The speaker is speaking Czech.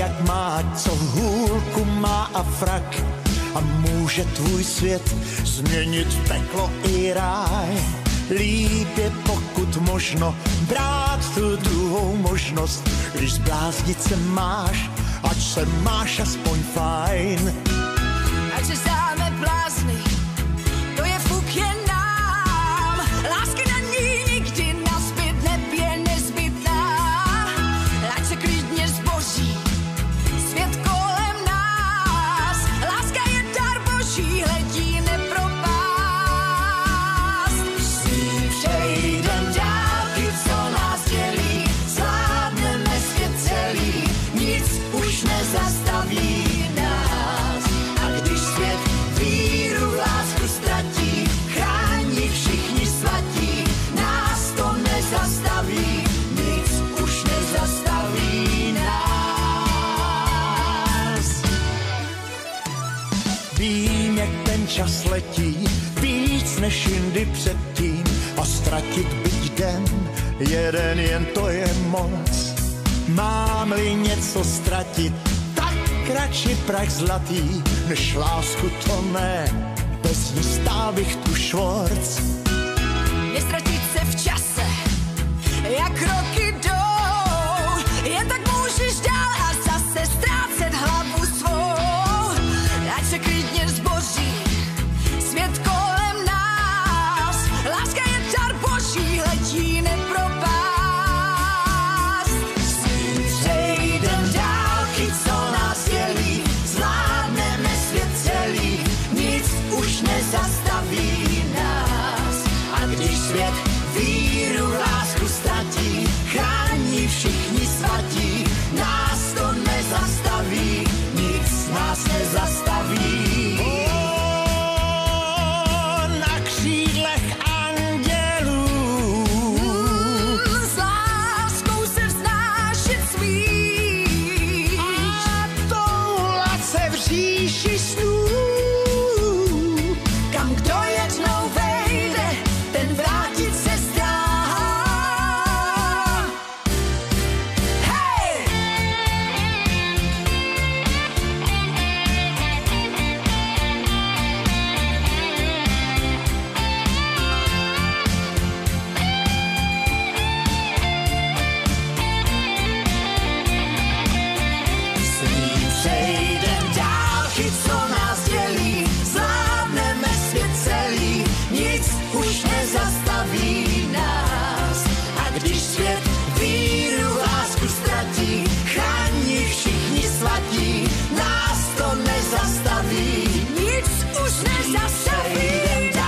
jak má, co hůlku má a frak. A může tvůj svět změnit v peklo i ráj. Líp je pokud možno brát tu druhou možnost. Když zbláznit se máš, ať se máš aspoň fajn. Ať se zdáme blázny, to je fuk jen nám. Láska na ní nikdy nazbyt nebě nezbytná. Ať se klidně zboří svět kolem nás. Láska je dar boží, hledí nepropást. S ní přejdem dálky, co nás dělí. Zvládneme svět celý, nic už nezastaví nás. A když svět víru v lásku ztratí, chrání všichni svatí, nás to nezastaví, nic už nezastaví nás. Vím, jak ten čas letí, víc než jindy předtím. A ztratit byť den, jeden jen to je moc. Mám-li něco ztratit, tak radši prach zlatý, než lásku to ne, bez ní stál bych tu švorc. Nestratit se v čase, jak roky jdou, jen tak můžeš dál a zase ztrácet hlavu svou. Ať se klidně zboří svět kolem nás, láska je dar boží, hledí nepropást. S ním přejdem dálky, co nás dělí, zvládneme svět celý, nic už nezastaví nás. A když svět víru v lásku ztratí, chrání všichni svatí, nás to nezastaví, nic nás nezastaví. Na křídlech andělů S láskou se vznášet smíš a toulat se v říši snů. Kam kdo jednou vejde, ten vrátit se zdá. Hej! S ním přejdem dálky, co nás dělí, zvládneme svět celý, nic už nezastaví nás. A když svět víru v lásku ztratí, chrání všichni svatí, nás to nezastaví, nic už nezastaví.